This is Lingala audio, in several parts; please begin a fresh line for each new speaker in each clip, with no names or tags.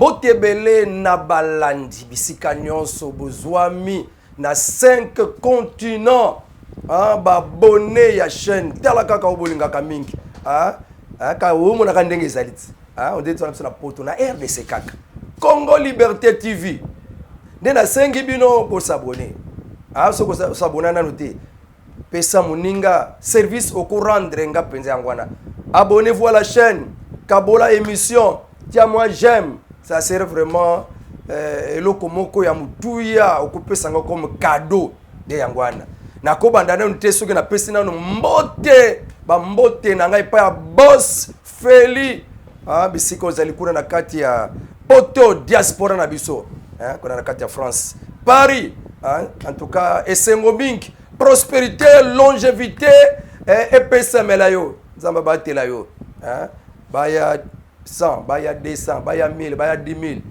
mbote belé na balandi bisika nyonso bozwami na 5 continents ba abonné ya chaîne tala kaka obolingaka mingi ka omo na kandenge zaliti on dit na poto na RDC kaka Congo Liberté TV ndena sengi bino pour s'abonner soko s'abonner na noter pesa muninga service au rendre nga penza yangwana abonnez-vous à la chaîne kabola émission tia moi j'aime ça sert vraiment eloko moko ya mutuya okupesa nga comme cadeau de yangwana na ko bandana nte soki na pesi nano mbote ba mbote na ngai pa ya boss Feli bisiko zali kuna na kati ya poto diaspora na biso kuna na kati ya France Paris en tout cas esengo bink prospérité longévité et pesa melayo nzamba batela yo baya 100 baya 200 baya 1000 baya 10000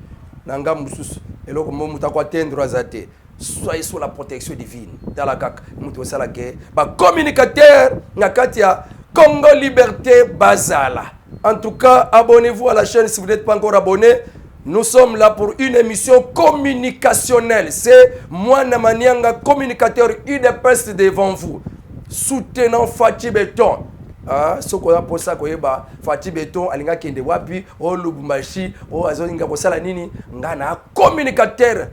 nanga mususu eloko mo mutako atendre azate soyez sous la protection divine dans la kaka mutu sala ke ba communicateur nakati ya Congo Liberté Bazala. En tout cas, abonnez-vous à la chaîne si vous n'êtes pas encore abonné. Nous sommes là pour une émission communicationnelle. C'est moi Namanianga, communicateur UDPS devant vous. Soutenant Fatih Béton. Ce qu'on a pour ça, Fatih Béton, Alinga Kende Wapi, O Lubumbashi, O Azoninga Bosala Nini, Ngana, communicateur.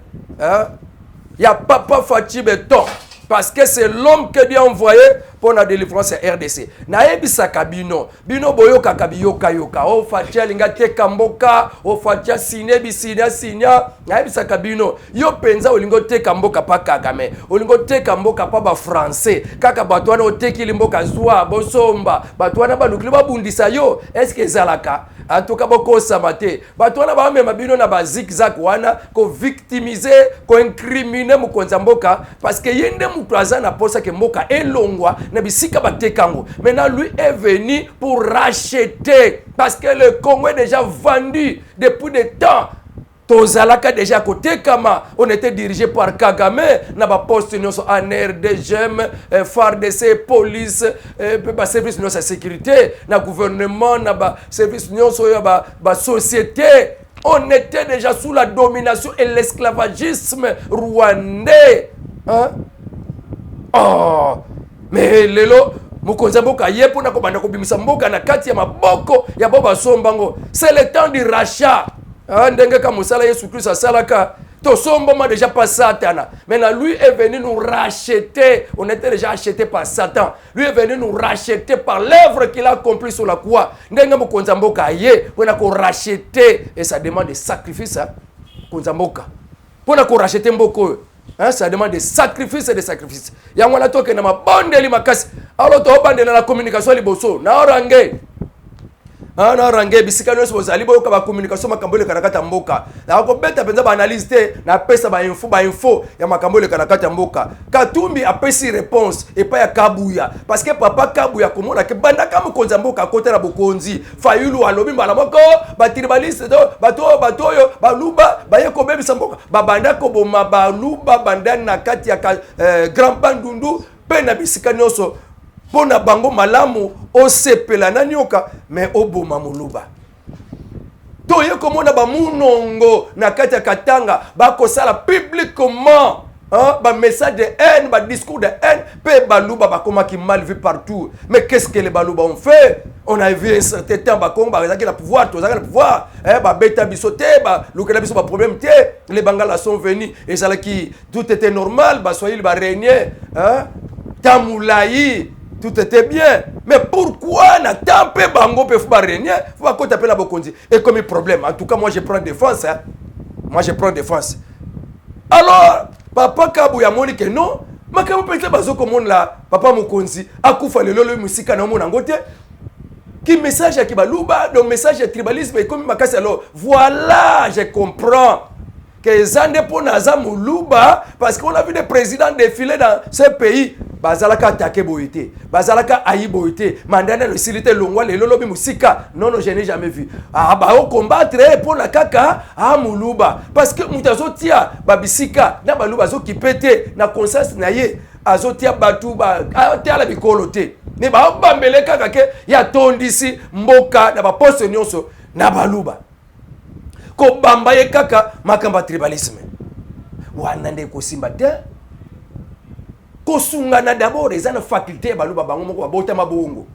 Il y a Papa Fatih Béton. Parce que c'est l'homme que Dieu a envoyé pour la délivrance à RDC. Naebisa kabino, bino boyo kakabiyo kayoka. O fatia linga te kamboka, o fatia sinya bisinya sinya. Naebisa kabino, yo penza olingo te kamboka pa Kagame. Olingo te kamboka pa ba français. Kaka batwana o te kilimboka zwa bosomba. Batwana ba lukliba bundisa yo. Est-ce que zalaka? En tout cas boko samate. Batwana ba mema bino na ba zigzag wana ko victimiser, ko incriminer mukonza mboka parce que yende mutraza na posa ke mboka elongwa na bisika batekango. Maintenant lui est venu pour racheter parce que le Congo est déjà vendu depuis des temps. Tozalaka déjà côté Kama, on était dirigé par Kagame, na ba poste nyonso ANR, DGM, FARDC, police, ba service nyonso sécurité, na gouvernement, na ba service nyonso ya ba société. On était déjà sous la domination et l'esclavagisme rwandais. Hein? Oh, mais lelo mukonza mboka yepo na kobanda kobimisa mboka na kati ya maboko ya boba sombango. C'est le temps du rachat. Ndenge ka musala Yesu Christ asalaka to somboma déjà pas Satan. Maintenant lui est venu nous racheter. On était déjà acheté par Satan. Lui est venu nous racheter par l'œuvre qu'il a accomplie sur la croix. Ndenge mukonza mboka ye pona ko racheter et ça demande des sacrifices konza mboka. Pona ko racheter mboko. Ça demande des sacrifices et des sacrifices. Yangwana toke na mabondeli makasi. Alors to obandela la communication liboso. Na orange. Na range bisika nyonso bozali boyoka ba communication makambo le kanakata mboka. Na ko beta penza ba analyse te na pesa ba info ya makambo le kanakata mboka. Katumbi apesi réponse et pas ya Kabuya parce que papa Kabuya komona ke banda ka mukonza mboka kote na bokonzi. Fayulu alobi mbala moko ba tribaliste do bato yo baluba baye ko bebisa mboka. Ba banda ko boma baluba banda na kati ya Grand Bandundu pe na bisika nyonso. Pona bango malamu osepela na nyoka mais oboma muluba toye komona ba munongo na kati ya Katanga bakosala publiquement ba message de haine, ba discours de haine pe baluba bakomaki mal vu partout. Mais qu'est-ce que les baluba ont fait? On a vu un certain temps bakongo ba la pouvoir, tous le pouvoir, ba beta bisoté, ba lukela biso ba problème té, les bangala sont venus et ça là qui tout était normal, ba soyez ba régner, Tamoulaï, tout était bien. Mais pourquoi n'a tampé bango pe faut régner, faut pas taper la bokonzi. Et comme problème, en tout cas moi je prends défense Moi je prends défense. Alors papa Kabuya moni que non, makambo peut-être bazo comme là, papa Mokonzi akufa lelo le musika na mona ngote. Qui message à Kibaluba, donc message de tribalisme et comme makasi alors voilà, je comprends que Zande pour Naza Muluba parce qu'on a vu des présidents défiler dans ce pays. Bazalaka attaqué boité, bazalaka aïe boité, mandana le silité longwa le lolobi musika. Non non, je n'ai jamais vu. Ah bah on combattre pour la kaka à Muluba parce que mutazo tia babisika na baluba zo ki pété na conscience na ye azotia batu ba tia la bikoloté. Ne ba bambele kaka ke ya tondisi mboka na ba poste nyonso na baluba. kobamba ye kaka makamba tribalisme wana nde kosimba te kosungana d'abord eza na faculté baluba bango moko babotama bongo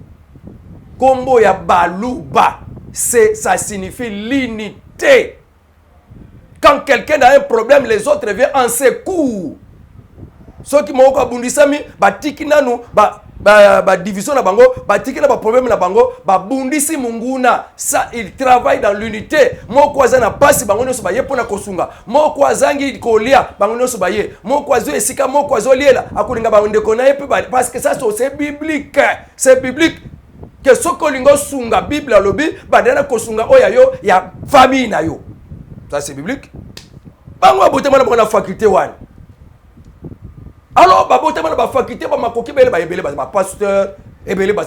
kombo ya baluba ça signifie l'unité. Quand quelqu'un a un problème, les autres viennent en secours. Ceux qui m'ont abundisami, batiki nanu, division na bango, batiki na problème na bango, bundisi munguna. Ça, il travaille dans l'unité. Moko azana pasi bango nyoso baye pona kosunga. Moko azangi kolia bango nyoso baye. Moko azo esika moko azo liela. Akulinga bango kona yepe parce que ça c'est biblique. C'est biblique. Que ce que lingo sunga Bible lobi, badana kosunga oya yo ya famille na yo. Ça c'est biblique. Bango abotema na bona faculté wan. Alors babotema na ba faculté ba makoki bele ba ebele ba pasteur, ebele ba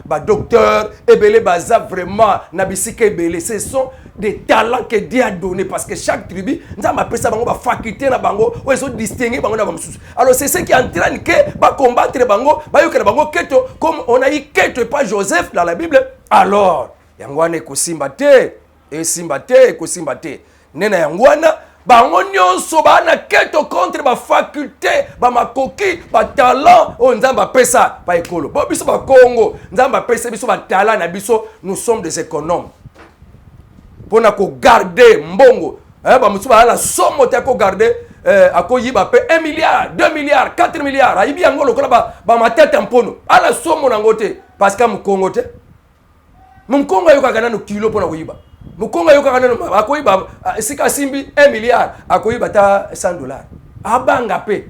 ba docteur, ebele ba vraiment na bisika ebele. Ce sont des talents que Dieu a donné parce que chaque tribu nza ma pesa bango ba faculté na bango, ou ils sont distingués bango na ba mususu. Alors c'est ce qui est en train que ba combattre bango, ba yoka bango keto comme on a eu keto et pas Joseph dans la Bible. Alors yangwane ko simbate et simbate ko simbate. Nena yangwana bango nyonso bana keto contre ba faculté ba makoki ba talent o nzamba pesa ba ekolo bo biso ba Congo nzamba pesa biso ba talent na biso nous sommes des économes pona ko garder mbongo ba musu ba la somme te ko garder akoyiba pe 1 milliard 2 milliards 4 milliards ayibi yango lokola ba matete mpono ala somme na ngote parce que mu Congo te mu Congo yoka kana no kilo pona koyiba Mukonga yoka kana no akoyiba sika simbi 1 milliard akoyiba ta $100 abanga pe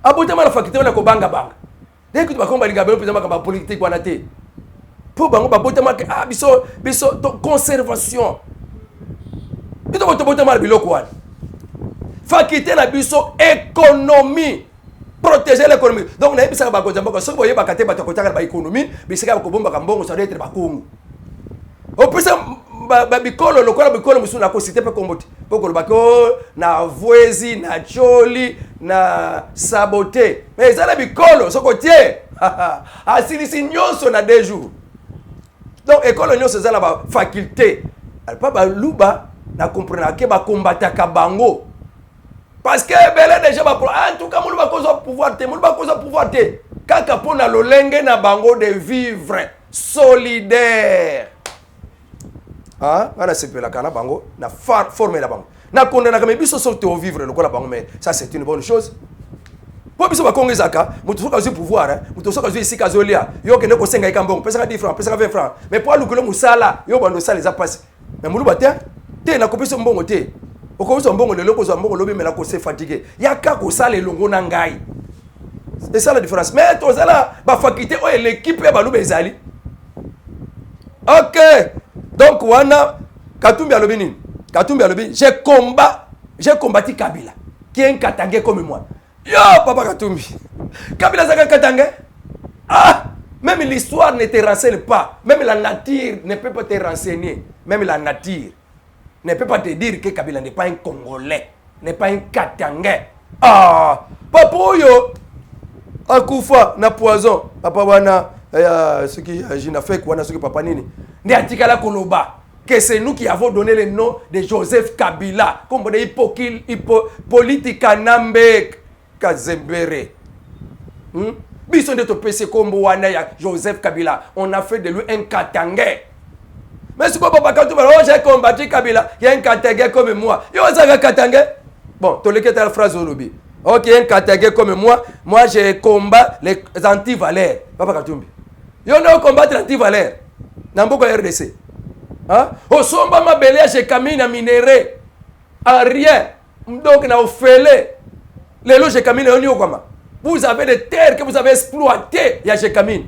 abotama la faculté na ko banga dès que tu vas komba linga belo pesa makamba politique wana te po bango babotama ke biso conservation bito botama biloko wana faculté na biso économie protéger l'économie donc na ebisa ba kozamba ko sobo yeba kate bato kotaka ba économie bisika ko bomba ka mbongo ça doit être ba Congo au plus bikolo lokola bikolo musu na ko cité pe komboti poko bako na voezi na choli na saboté mais ça la bikolo soko tie asilisi nyonso na 2 jours donc école nyonso za na ba faculté al pa ba luba na comprendre que ba combattre ka bango parce que belé déjà ba en tout cas muluba kozo pouvoir te kaka pona lolenge na bango de vivre solidaire. Ah, on a sepelé la cana bango, na formé la bango. Na condamné comme biso sorte au vivre le la bango, mais ça c'est une bonne chose. Pour biso ba kongo zaka, mutu soka zu pouvoir, mutu soka zu ici kazolia. Yo ke ne ko senga ikambongo, pesa 10 francs, pesa 20 francs. Mais pour lukolo musala, yo bando sala za passe. Mais muluba te na ko biso mbongo te. Okobiso mbongo le loko zo mbongo lobi mais la ko se fatigué. Yaka ko sala elongo na ngai. C'est ça la différence. Mais to zala ba faculté o l'équipe ba lube ezali. OK. Donc, wana Katumbi alobini. Katumbi alobi, j'ai combattu Kabila, qui est un Katangé comme moi. Yo, papa Katumbi. Kabila zaka Katangé. Ah, même l'histoire ne te renseigne pas. Même la nature ne peut pas te renseigner. Même la nature ne peut pas te dire que Kabila n'est pas un Congolais, n'est pas un Katangé. Ah, papa yo, akufa na poison. Papa wana ce qui a fait quoi, ce qui papa nini. Ndi atikala koloba que c'est nous qui avons donné le nom de Joseph Kabila comme on dit politika nambe kazembere biso ndeto pese kombo wana ya Joseph Kabila on a fait de lui un Katangé mais si papa quand tu vas j'ai combattu Kabila il y a un Katangé comme moi yo zaka Katangé bon to le la phrase olobi OK un Katangé comme moi je combat les anti-valeurs papa Katumbi yo no combattre anti-valeurs Namboko RDC. Hein? Au somba mabele chez Camille na minéré. En rien. Donc na ofele. Les loges chez Camille on y okama. Vous avez des terres que vous avez exploitées ya chez Camille.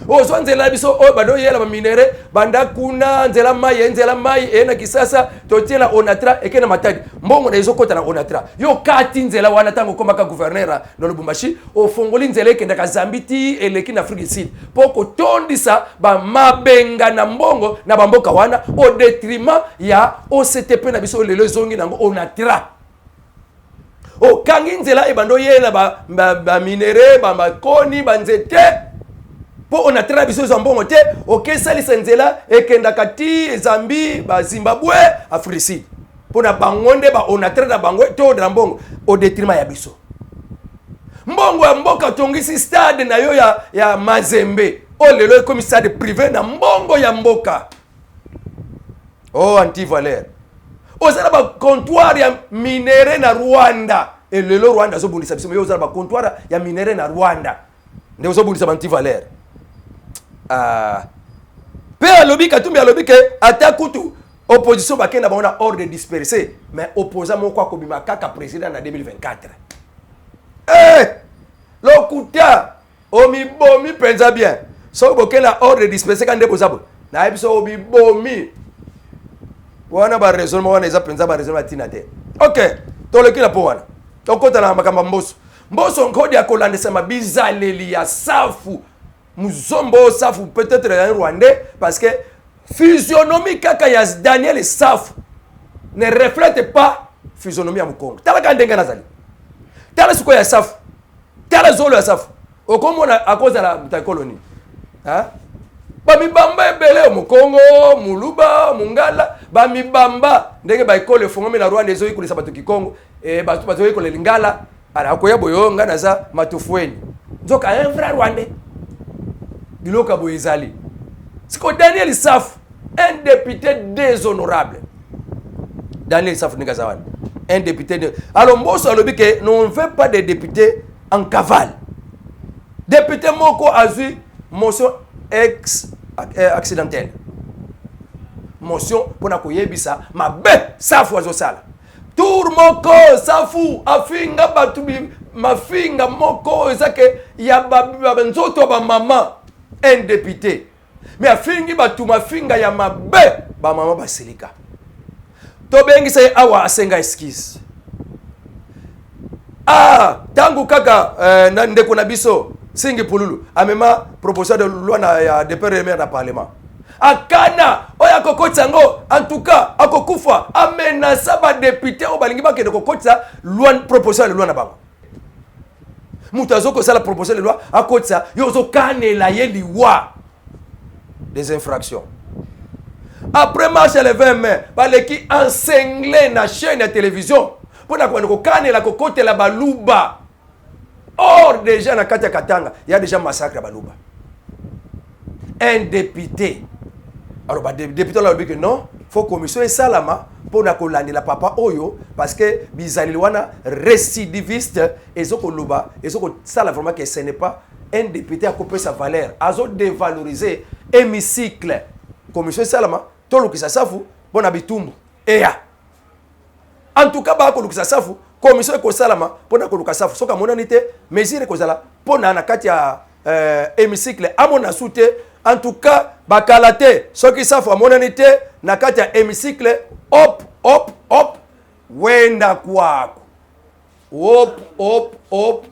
Au so nzela biso o bado yela ba minéré banda kuna nzela mai ena kisasa totiela onatra ekena matadi. Mbongo na ezokota na onatra. Yo kati nzela wana tango koma ka gouverneur na Lubumbashi o fongoli nzela ekenda ka Zambiti eleki na Afrique du Sud. Poko tondisa ba mabenga na mbongo na bamboka wana au détriment ya OCTP na biso lelo zongi nango onatra. O kangi nzela e bando yela ba minéré ba makoni ba nzete po on a très biso za mbongo te OK salisa nzela ekenda kati Zambie ba Zimbabwe Afrique du Sud po na bangonde ba on a très na bango to na mbongo au détriment ya biso mbongo ya mboka tongisi stade na yo ya Mazembe o lelo comme stade privé na mbongo ya mboka oh anti-valeur ozala ba comptoir ya minere na Rwanda et lelo Rwanda zo bundisa biso yo ozala ba comptoir ya minere na Rwanda nde zo bundisa ba anti-valeur pe alobi Katumbi alobi ke atakutu opposition bakenda baona ordre dispersé mais opposant moko akobima kaka président na 2024 lokuta omibomi penza bien so bokela ordre dispersé kande bozabo na ebiso omibomi wana ba raisonnement wana eza penza ba raisonnement tina te OK tolekila po wana tokota na makamba mboso nkodi akolandesa mabizaleli ya safu muzombo safu peut-être un Rwandais parce que physionomie kaka ya Daniel Safu ne reflète pas physionomie ya Mukongo tala kandenga nazali tala suko ya Safu tala zolo ya Safu okomona akoza la mtakoloni bamibamba ebele Mukongo Muluba Mungala bamibamba ndenge ba ekole fongome na Rwanda ezo ikulisa bato Kikongo bato ekole Lingala ala akoya boyonga naza matufueni nzoka un vrai Rwandais biloka boyezali siko Daniel Safu un député déshonorable Daniel Safu Nigazawani un député alors Mbosso alobi que non veut pas de députés en cavale député moko azui motion accidentelle motion pona koyebisa mabe Safu azosala tour moko Safu afinga batubi mafinga moko ezake ya banzoto ba mama un député mais afingi batu mafinga ya mabe ba mama basilika to bengi say awa asenga excuse tangu kaka na ndeko na biso Singi Pululu amema proposition de loi na ya DPR na parlement akana oya kokotsa ngo en tout cas akokufa amenasa ba député o balingi bakende kokotsa loi proposition de loi na bango mutazo ko sala proposition de loi akotsa yozo kanela ye liwa des infractions après marche le 20 mai baleki encenglé na chaîne de télévision pour na ko kanela kokotela baluba or déjà na kati ya Katanga il y a déjà massacre à baluba un député alors député là dit que non faut commission et salama pour na kolandela papa oyo parce que bizali wana récidiviste ezoko luba ezoko sala vraiment que ce n'est pas un député a coupé sa valeur azo dévaloriser hémicycle commission salama tolukisa Safu bona bitumbu eya en tout cas ba kolukisa Safu commission ko salama pona koluka Safu soka monani te mesure ko zala pona na kati ya hémicycle amona soute en tout cas bakalate soki Safu amonani te na kati ya hémicycle hop wenda kwako hop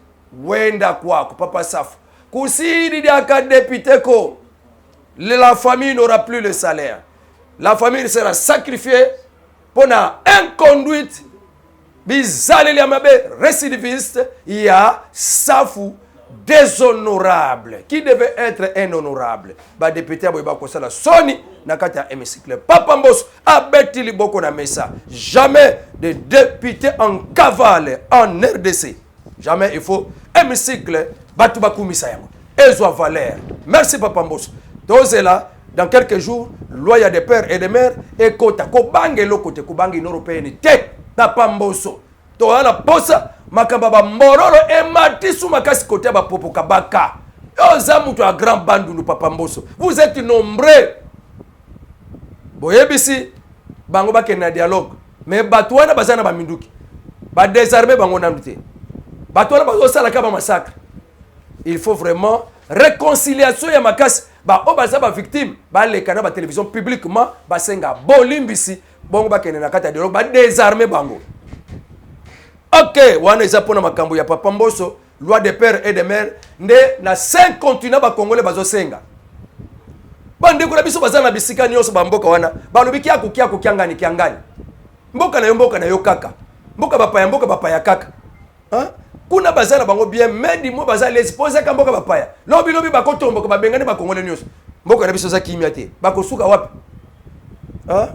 wenda kwako papa Safu kusidi diaka député ko la famille n'aura plus le salaire la famille sera sacrifiée pour une inconduite bizaleli ya mabe récidiviste il y a Safu déshonorable qui devait être un honorable ba député aboy ba kosala soni na kati ya hémicycle papa Mbosso abeti liboko na mesa jamais de député en cavale en RDC jamais il faut hémicycle batu bakumisa yango ezwa valeur merci papa Mbosso tozela dans quelques jours loi des pères et des mères et kota ko bange lokote ko bange européenne te papa Mbosso to ala posa makamba ba mbororo e matisu makasi kote ba popo kabaka oza mutu a grand bandulu papa Mbosso vous êtes nombreux boyebisi bango ba kena dialogue mais batu wana bazana ba minduki ba désarmer bango namute batu wana bazo sala ka ba massacre il faut vraiment réconciliation ya makasi ba obaza ba victime ba lekana ba télévision publiquement ba senga bolimbisi bongo ba kena na kata dialogue ba désarmer bango. OK, wana eza pona makambo ya papa Mbosso, loi des pères et des mères, nde na 5 continents ba congolais bazo senga. Bande ko na biso bazana bisika nyonso ba mboka wana, balobi kia kiangani. Mboka na yo kaka. Mboka bapa ya kaka. Hein? kuna bazana bango bien mais di mo bazali exposer ka mboka bapaya lobi bakotomboka babengane bakongole nyonso mboka na biso za kimia te bakosuka wapi hein?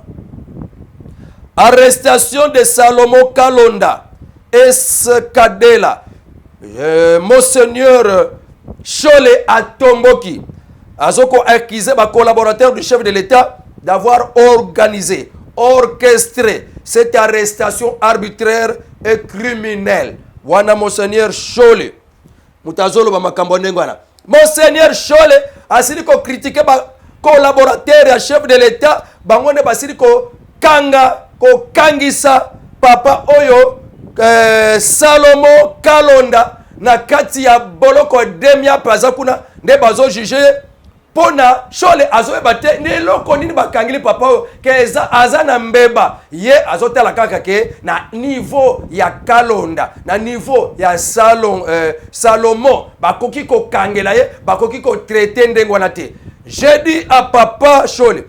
Arrestation de Salomon Kalonda Escadela Monseigneur Chole Atomboki Azoko accusé ba collaborateur du chef de l'État d'avoir organisé, orchestré cette arrestation arbitraire et criminelle. Wana Monseigneur Chole Mutazolo ba makambo ndengwana. Monseigneur Chole asili ko critiquer ba collaborateur ya chef de l'État bangone basili ko kanga ko kangisa papa oyo Salomo Kalonda na kati ya boloko demia paza kuna nde bazo juger pona Chole azo bate ne loko nini bakangili papa oyo ke aza na mbeba ye azotala kaka ke na niveau ya Kalonda na niveau ya Salomo bakoki ko kangela ye bakoki ko traiter ndengwana te. J'ai dit à papa Chole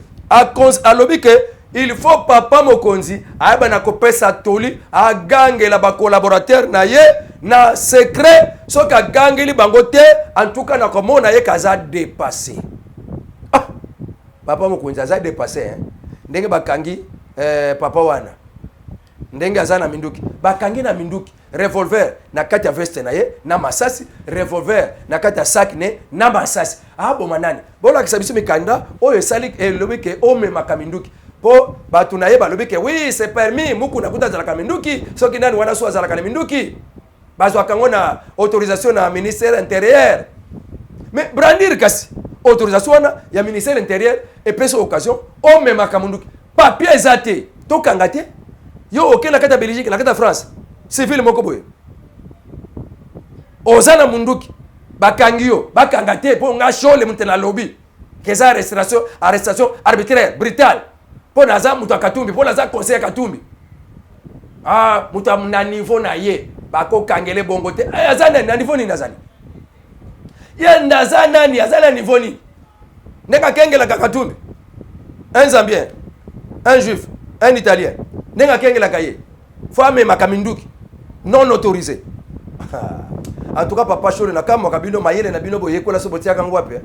alobi ke il faut papa mokonzi ayeba na kopesa toli agangela ba collaborateur na ye na secret soki agangeli bango te en tout cas na komona ye kaza dépassé. Ah, papa mokonzi aza dépassé hein. Ndenge bakangi papa wana ndenge aza na minduki bakangi na minduki revolver na kati ya veste na ye na masasi revolver na kati ya sac ne na masasi aboma nani bolakisa biso mikanda oyo esali elobi ke omemaka minduki po batu na ye balobi ke oui c'est permis muku na kuta zalaka minduki soki nani wana so azalaka na minduki bazwaka ngo na autorisation na ministère intérieur mais brandir kasi autorisation wana ya ministère intérieur epesa occasion omemaka minduki papier ezate tokanga te yo oke na kati ya Belgique na kati ya France civil moko boye ozana munduki bakangi yo bakanga te po nga Chole mutena lobby keza arrestation arbitraire brutale po naza mutu akatumbi po naza conseiller katumbi ah mutu na niveau na ye bako kangele bongo te azana na niveau ni nazali ye ndazana ni azana niveau ni ndeka kengela katumbi un Zambien un juif un italien ndeka kengela kaye femme makaminduki non autorisé. En tout cas papa Chole na kama kabino mayele na bino boye kola sobotia kango ape.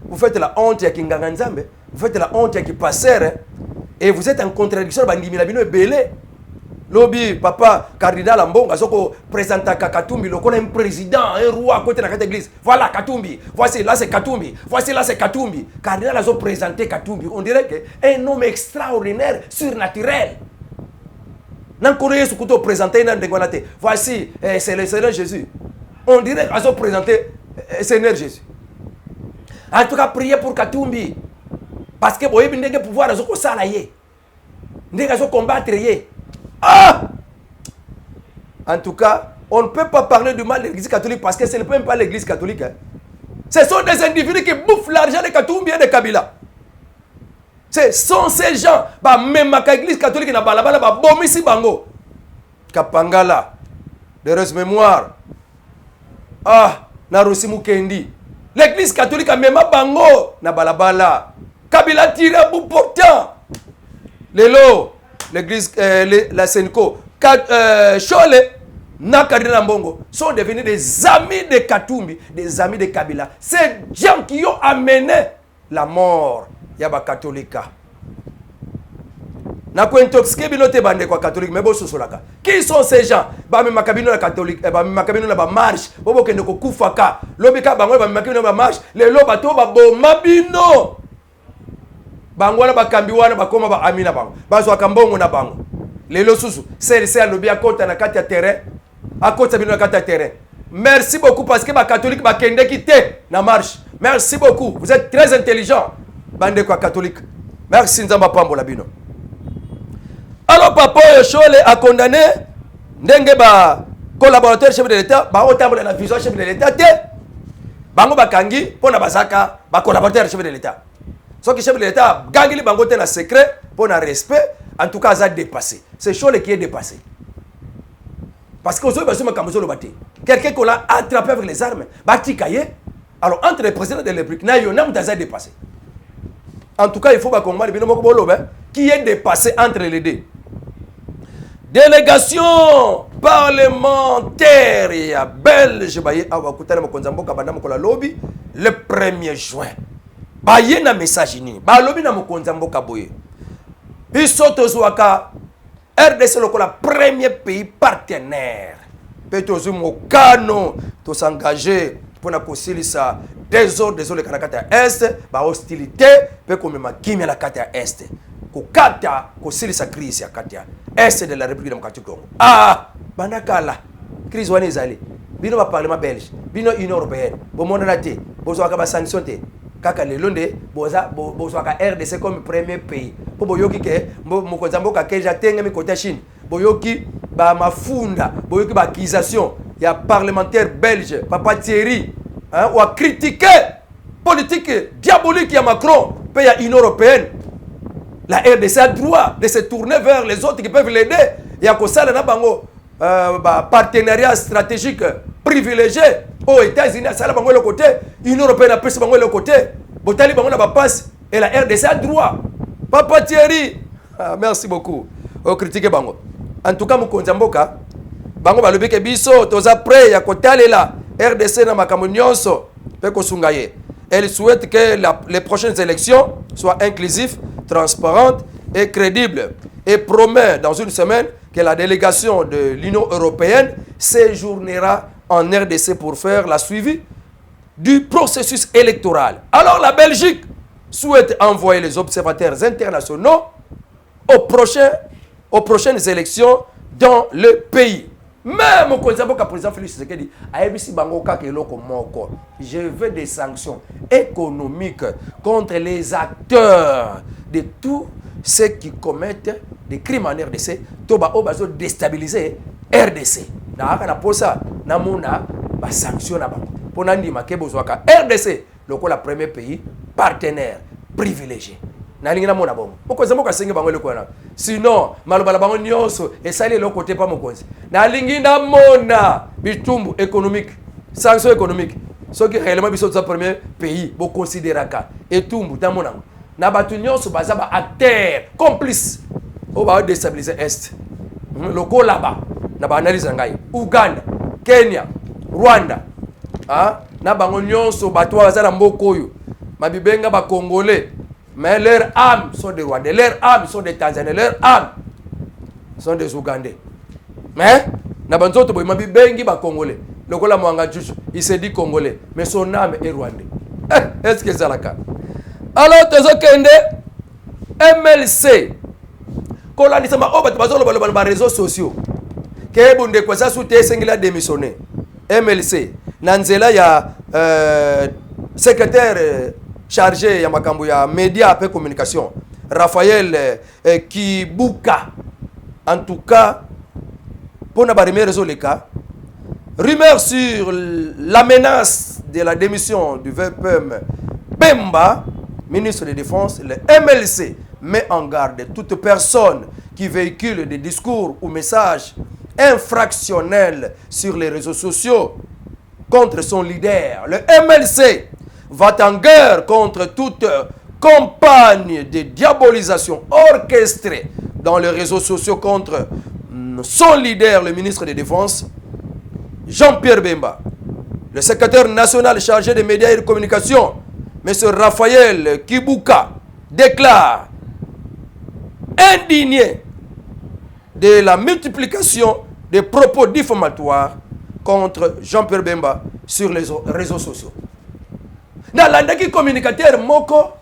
Vous faites la honte ya kinganga nzambe, vous faites la honte ya ki passer et vous êtes en contradiction bandimi na bino ebele. Lobi papa cardinal Mbonga soko présenta Katumbi lokola un président, un roi à côté de la église. Voilà Katumbi. Voici là c'est Katumbi. Voici là c'est Katumbi. Cardinal a présenté Katumbi. On dirait que un homme extraordinaire, surnaturel. Voici, c'est le Seigneur Jésus. On dirait qu'ils ont présenté le Seigneur Jésus. En tout cas, priez pour Katumbi. Parce que vous avez pouvoir combattre. Ah! En tout cas, on ne peut pas parler du mal de l'église catholique parce que ce n'est même pas l'église catholique. Hein. Ce sont des individus qui bouffent l'argent de Katumbi et de Kabila. Ce sont ces gens, même l'église catholique na balabala ba bomisi bango. Kapangala, de mémoire. Ah, na Rosimu Kendi. L'église catholique a même bango na balabala. Kabila tire à bout portant. Lelo, l'église, la Senko, Chole, na Cardinal Mbongo sont devenus des amis de Katumbi, des amis de Kabila. Ces gens qui ont amené la mort. Yaba katolika na ko intoxiquer binote bande kwa catholique mais bo sosolaka qui sont ces gens ba me makabino la catholique ba me makabino na ba marche bobo kende ko kufaka lobika bango ba me makabino na ba marche le lo bato ba boma bino bango na bakambi wana bakoma ba amina bango bazwa kambongo na bango le lo susu c'est alobi akota na kati ya terrain akota bino na kati ya terrain. Merci beaucoup parce que ba catholique ba kende kité na marche. Merci beaucoup, vous êtes très intelligent. Bande kwa catholique. Merci Nzamba Pambola bino. Alors papa Chole a condamné ndenge ba collaborateur chef de l'État ba otambola na vision chef de l'État te bango bakangi pona basaka ba collaborateur chef de l'État. Ce qui chef de l'État gangili bango te na secret pona respect en tout cas ça dépassé. C'est Chole qui est dépassé. Parce que aujourd'hui basuma kamozolo baté. Quelqu'un qu'on l'a attrapé avec les armes, bati kaye. Alors entre les présidents de la République na yo na mutaza dépassé. En tout cas, il faut pas comprendre qui est dépassé entre les deux. délégation parlementaire ya belge baye awa kutana mokonza mboka banda mokola lobby le 1er juin baye na message nini ba lobby na mokonza mboka boye biso tozwaka RDC lokola premier pays partenaire pe tozu mokano to s'engager pona kosilisa désordre kana kata ya est ba hostilité pe komema kimia la kata ya est kokata kosilisa crise ya kata ya est de la République démocratique du Congo. Banakala crise wana ezali bino ba parlement belge bino union européenne bomona na te bozwaka ba sanction te kaka lelo nde bozwaka RDC comme premier pays po boyoki ke mokonza mboka keja tenga mi kota Chine boyoki ba mafunda boyoki ba accusation ya parlementaire belge Papa Thierry ou a critiqué politique diabolique ya Macron pe ya union européenne. La RDC a droit de se tourner vers les autres qui peuvent l'aider. Il y a un partenariat stratégique privilégié aux États-Unis, à le côté, l'Union européenne a pris le côté, Botali Bango n'a passe et la RDC a droit. Papa Thierry, merci beaucoup. Au critiquer Bango. En tout cas, Moukonzamboka, Bango va le que biso, toza prêt, ya kotale la RDC na makamunionso, peko sungaye. Elle souhaite que les prochaines élections soient inclusives, transparentes et crédibles. Et promet dans une semaine que la délégation de l'Union européenne séjournera en RDC pour faire la suivi du processus électoral. Alors la Belgique souhaite envoyer les observateurs internationaux aux prochaines élections dans le pays. Même au président Félix Tshisekedi a dit je veux des sanctions économiques contre les acteurs de tous ceux qui commettent des crimes en RDC. Toba obazo déstabiliser RDC. Na pour ça, na mona ba sanction na bango. Pona ndima ke bozwaka RDC lokola premier pays partenaire privilégié. Na lingi na mona bongo. Mokonzi moko asengi bango lekwana. Sinon, malobala bango nyonso esali le côté pas mokonzi. Na lingi na mona bitumbu économique, sanction économique. Ce qui réellement biso za premier pays bo considéraka etumbu ta mona. Na batu nyonso baza ba acteur complice. O ba déstabiliser est. Loko là-bas. Na ba analyse ngai. Uganda, Kenya, Rwanda. Na bango nyonso batu baza na mboko oyo. Mabibenga ba Congolais. Mais leurs âmes sont des Rwandais, leurs âmes sont des Tanzaniens, leurs âmes sont des Ougandais. Mais, Nabanzoto Boymabi Bengi ba Congolais. Le Kola Mwanga Juju, il se dit Congolais, mais son âme est Rwandais. Est-ce que c'est le cas? Alors, Tezo Kende, MLC, Kola Nisama, oh, bah, réseaux sociaux. Kebunde kwa sa soute sengila démissionné. MLC, Nanzela ya secrétaire chargé ya makambo ya média et communication Raphaël Kibuka. En tout cas pour na barime réseau les cas rumeur sur la menace de la démission du VPM Bemba, ministre de Défense. Le MLC met en garde toute personne qui véhicule des discours ou messages infractionnels sur les réseaux sociaux contre son leader. Le MLC va en guerre contre toute campagne de diabolisation orchestrée dans les réseaux sociaux contre son leader, le ministre de Défense, Jean-Pierre Bemba. Le secrétaire national chargé des médias et de communication, M. Raphaël Kibuka, déclare indigné de la multiplication des propos diffamatoires contre Jean-Pierre Bemba sur les réseaux sociaux. Na landaki communicateur moko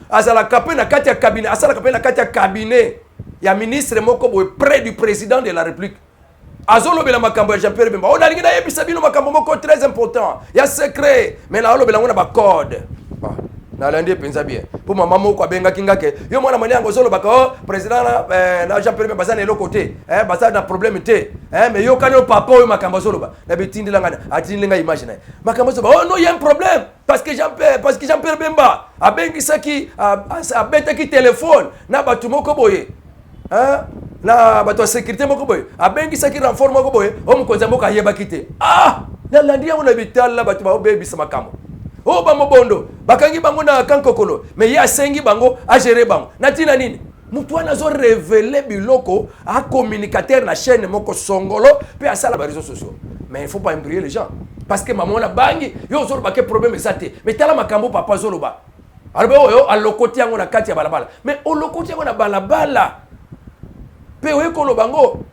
azala kapé na kati ya cabinet, asala kapé na kati ya cabinet ya ministre moko boy près du président de la République. Azolo bela makambo ya Jean-Pierre Bemba. On a lingi na yebisa bino makambo moko très important. Ya secret, mais na olo bela ngona ba code. Na landi penza bien. Pour maman moko abenga kingake. Yo mwana mani yango zolo baka président na Jean-Pierre Bemba bazana eloko te. Bazana na problème te. Mais yo kanyo papa yo makambo zolo ba. Na betindi langa atindi nga image na. Makambo zolo ba. Oh non, il y a un problème. Parce que Jean-Pierre Bemba a bengi saki a betaki téléphone na batu moko boye. Na bato sécurité moko boye. A bengi saki renfort moko boye. O mukonza moko ayeba kite. Na landi yango na bital la batu ba obebi sa makambo. Oh ba mobondo bakangi bango na kankokolo mais ya sengi bango a gérer bango. Na tina nini? Mutuana zo révéler biloko à communicateur na chaîne moko songolo puis à ça les réseaux sociaux. Mais il faut pas embrouiller les gens parce que maman la bangi yo zo ba ke problème exacté. Mais tala makambo papa zo loba. Alors yo alokoti yango na kati ya balabala. Mais olokoti yango na balabala. Pe we ko lobango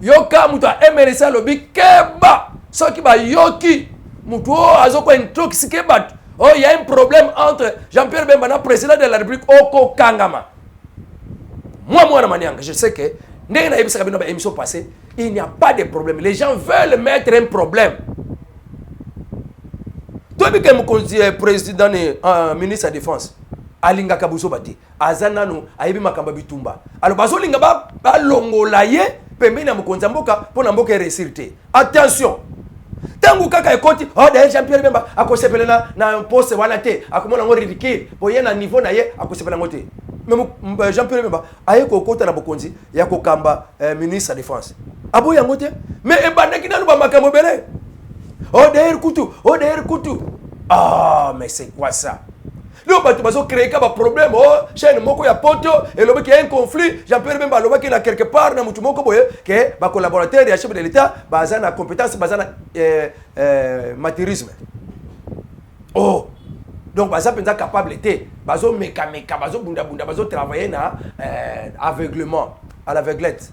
yo ka mutu a emerisa lobi keba soki ba yoki mutu azo ko intoxiqué bat. Oh, il y a un problème entre Jean-Pierre Bemba, le président de la République, Oko Kangama. Je sais que, dans l'émission passée, il n'y a pas de problème. Les gens veulent mettre un problème. Toi, tu es président et ministre de la Défense. Alinga Kabuso Bati. Azanano, Aibi Makamba Bitumba. Alors, Bazo Linga ba longolaye, pembe na mukonza mboka, pour na mboka resirte. Attention! Tangu kaka ekoti oh d'ailleurs Jean-Pierre Bemba akosepela na poste wana te akomona ngo ridicule boye na niveau na ye akosepela ngote mais Jean-Pierre Bemba aye ko kota na bokonzi ya kokamba ministre de défense abo yango te mais ebandaki na luba makambo bele oh d'ailleurs kutu ah mais c'est quoi ça le bato bazo créer ka ba problème oh chaîne moko ya poto et lobe qu'il y a un conflit Jean-Pierre Bemba lobe qu'il a quelque part na mutu moko boye que ba collaborateur ya chef de l'état bazana compétence bazana matérialisme oh donc baza penza capable té bazo meka bazo bunda bazo travailler na aveuglement à l'aveuglette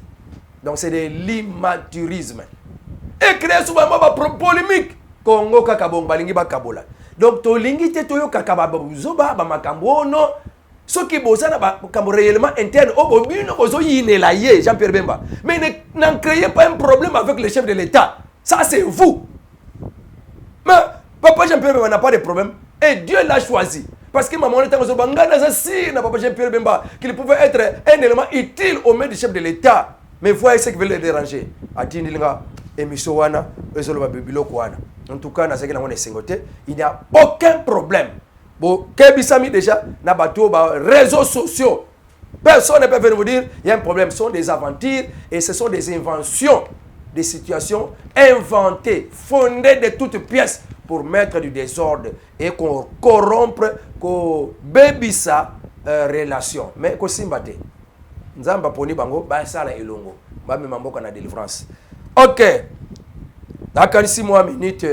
donc c'est de l'immatourisme et créer souvent ba polémique Congo kaka bon balingi ba kabola. Donc to lingi te to yo kaka ba zoba ba makambo no soki bozana ba makambo réellement interne o bobino bozo yinela ye Jean-Pierre Bemba. Mais n'en créez pas un problème avec le chef de l'État. Ça c'est vous. Mais papa Jean-Pierre Bemba n'a pas de problème et Dieu l'a choisi. Parce que maman était dans bangana si na papa Jean-Pierre Bemba qu'il pouvait être un élément utile au main du chef de l'État. Mais voyez ce qui veut le déranger. Atindinga émission wana ezolo ba biloko wana. En tout cas, il n'y a aucun problème. Bon, Kebisami déjà, na bateau, réseaux sociaux. Personne ne peut venir vous dire il y a un problème. Ce sont des aventures et ce sont des inventions, des situations inventées, fondées de toutes pièces pour mettre du désordre et qu'on corrompre, qu'on bébissa relation. Mais qu'on simbate. Nzamba poni bango, ba sala elongo. Ba mi mamboka na délivrance. OK. Dans 6 mois minutes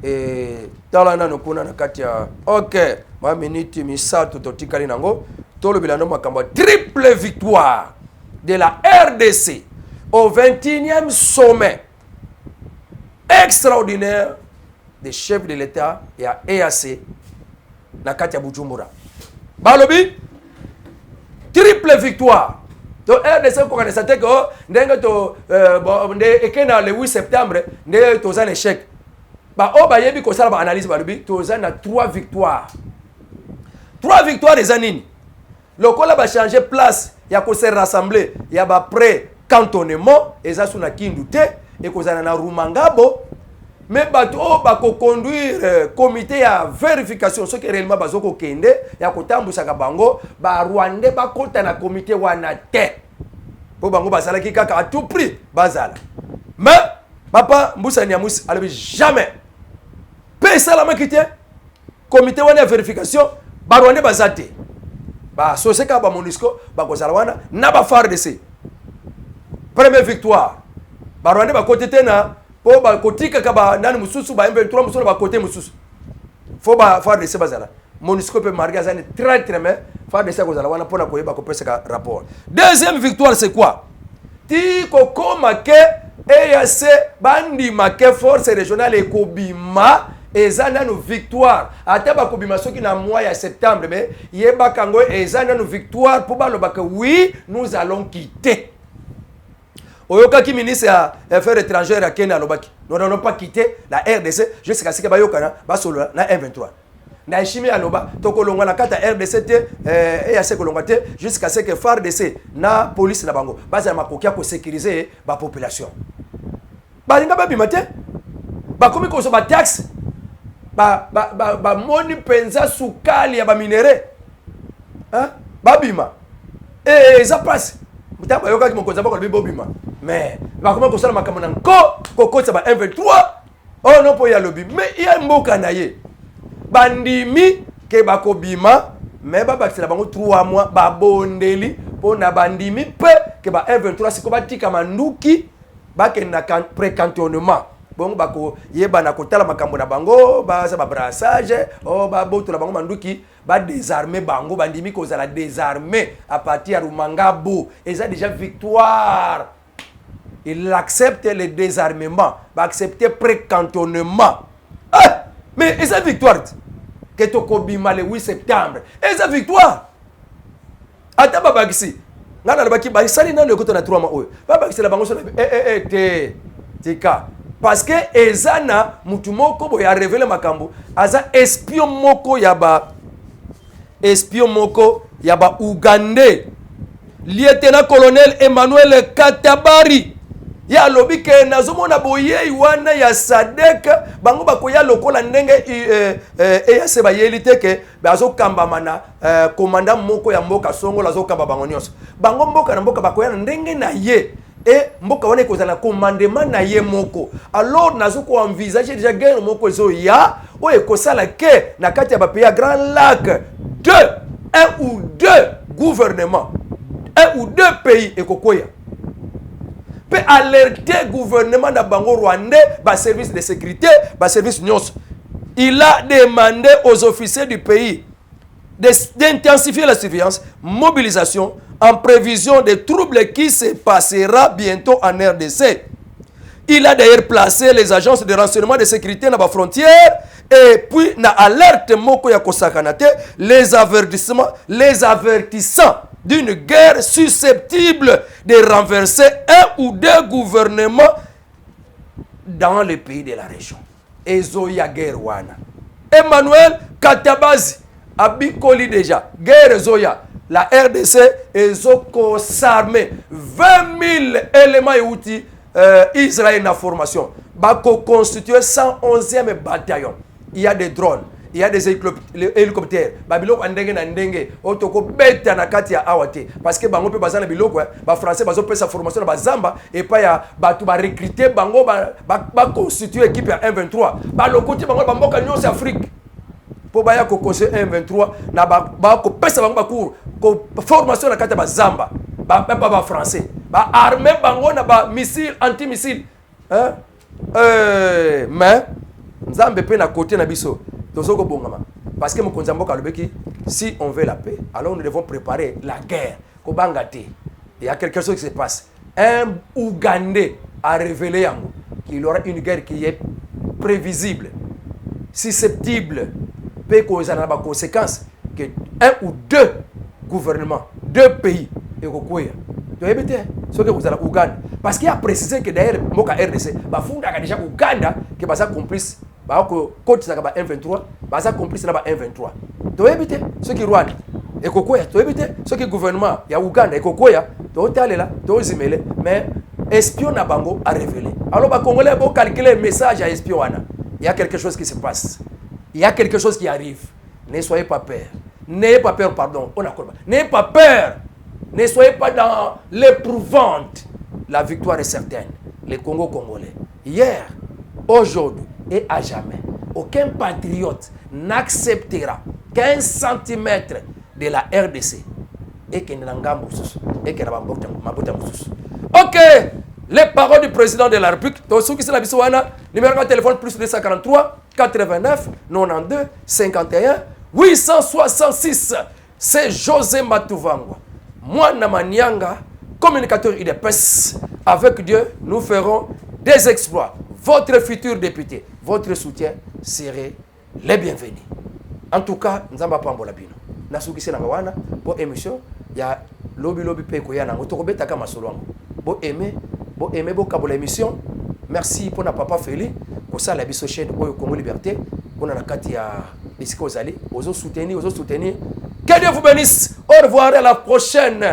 et talana no kuna na katia OK ma minute misato totikali nango tolo bilano makamba triple victoire de la RDC au 21e sommet extraordinaire des chefs de l'État et à EAC na katia Bujumbura balobi triple victoire. Donc RDC ko kana sate ko ndenga to nde ekena le 8 septembre nde to za échec ba o ba yebi ko sala ba analyse ba lubi to za na 3 victoires. 3 victoires des anini. Lokola ba changer place ya ko se rassembler ya ba pré cantonnement eza suna kindu te e ko za na Rumangabo mais ba to ba ko conduire comité ya vérification ce que réellement bazoko kende ya ko tambusa ka bango ba Rwandais ba kota na comité wana te po bango basala ki kaka à tout prix bazala mais papa Mbusa Nyamusi alors jamais pesa la makité comité wana ya vérification ba Rwandais bazate ba soseka ba MONUSCO ba ko zala wana na ba FARDC première victoire ba Rwandais ba côté tena po ba kotika ka ba nani mususu ba M23 mususu ba côté mususu fo ba FARDC bazala MONUSCO peut marquer azane très mais FARDC ko zala wana pona ko yeba ko pesa ka rapport. Deuxième victoire c'est quoi? Ti koko make EAC bandi make force régionale et kobima ezana no victoire ata ba kobima soki na mois ya septembre mais yeba kango ezana no victoire pour ba lo ba que oui nous allons quitter. Oyoka ki ministre ya affaires étrangères à Kenya lobaki. Nous n'allons pas quitter la RDC jusqu'à ce que bayokana ba solo na M23. Na ishimi aloba tokolonga na kata RDC te EAC kolonga te jusqu'à ce que FARDC na police na bango baza makokia ko sécuriser ba population. Ba linga ba bimate ba komi ko so ba taxe ba moni penza sukali ya ba minere. Hein? Ba bima. Ça passe. Mutaba yoka ki mokonza bako bibo bima. Mais ba comment ko sala makambo na ko ko sa ba M23 oh non po ya lobby mais il y a mboka na ye bandimi ke bako bima mais ba bakisela bango 3 mois ba bondeli pour na bandimi pe que ba M23 c'est comme tika manduki ba ke na précantonnement bon bako yeba na kotala makambo na bango ba sa ba brassage o ba boto la bango manduki ba désarmer bango bandimi ko za la désarmer à partir de Rumangabo et ça déjà victoire. Il accepte le désarmement, va accepter précantonnement. Ah, mais et sa victoire que Tokobima le 8 septembre. Et sa victoire. Ata babagisi. Ngana baki ba sali na le koto na 3 mois oyo. Babagisi la bango so tika. Parce que ezana mutu moko bo ya révéler makambo, aza espion moko ya ba Ougandais. Lieutenant colonel Emmanuel Katabari. Ya lobi ke nazomona boye wana ya Sadek bango bakoya lokola ndenge ya seba yelite ke bazo kamba mana commandant moko ya mboka songo lazo kamba bango nyonso bango mboka na mboka bakoya ndenge na ye mboka wana kozala commandement na ye moko alors nazo ko envisager déjà guerre moko zo ya o ekosala ke na kati ya ba pays ya Grand Lac un ou deux gouvernements un ou deux pays ekokoya peut alerter gouvernement de Bango rwandais, bas service de sécurité, bas service NIOS. Il a demandé aux officiers du pays d'intensifier la surveillance, mobilisation en prévision des troubles qui se passera bientôt en RDC. Il a d'ailleurs placé les agences de renseignement de sécurité dans la frontière et puis na alerte moko ya kosakanate les avertissant d'une guerre susceptible de renverser un ou deux gouvernements dans les pays de la région. Ezoya guerre wana. Emmanuel Katabazi abikoli déjà. Guerre Zoya. La RDC ezoko s'armer 20 000 éléments et outils Israël na formation. Bako constitué 111e bataillon. Il y a des drones. Il y a des hélicoptères. Babiloko andenge na ndenge. Otoko beta na kati ya awate. Parce que bango pe bazana biloko ba français bazo pe sa formation na bazamba et pas ya batu ba recruter bango ba constituer équipe ya M23. Ba lokoti bango ba mboka nyonso Afrique. Po ba ya ko conseiller M23 na ba ko pesa bango ba cours ko formation na kati ya bazamba. Ba français. Ba armer bango na ba missile anti-missile. Hein? Mais nzambe pe na côté na biso. Parce que si on veut la paix, alors nous devons préparer la guerre. Il y a quelque chose qui se passe. Un Ougandais a révélé qu'il y aura une guerre qui est prévisible, susceptible, peut causer des conséquences que un ou deux gouvernements, deux pays, et ce que vous avez Ouganda. Parce qu'il a précisé que d'ailleurs, Moka RDC, il déjà Ouganda qui va complice. Côte ça va M23, ça complice là-bas M23. Tu éviter ce qui Rwanda et kokoya, tu éviter ce qui gouvernement ya Ouganda et kokoya, tu aller là, tu zimele, mais espion na bango a révélé. Alors ba congolais bon calculer message à espion wana. Il y a quelque chose qui se passe. Il y a quelque chose qui arrive. Ne soyez pas peur. N'ayez pas peur, pardon. On a n'ayez pas peur. Ne soyez pas dans l'éprouvante. La victoire est certaine. Les Congo congolais. Hier, aujourd'hui et à jamais, aucun patriote n'acceptera qu'un centimètre de la RDC et que ok, les paroles du président de la République, numéro de téléphone plus 243 89 92 51 866. C'est José Matuvangwa. Moi, Namanianga, communicateur IDPS. Avec Dieu, nous ferons des exploits. Votre futur député, votre soutien serait les bienvenus. En tout cas, nous avons pas de bino. Nasuki Senangawana, pour émission, il y a lobby pekoyana. Otokobeta kama solwango. Bo aimer, bo kabola émission. Merci pour na papa Feli. Pour ça, la biso chaîne au Congo Liberté. On a la kati ya bisiko zali. Ozo soutenir. Que Dieu vous bénisse. Au revoir à la prochaine.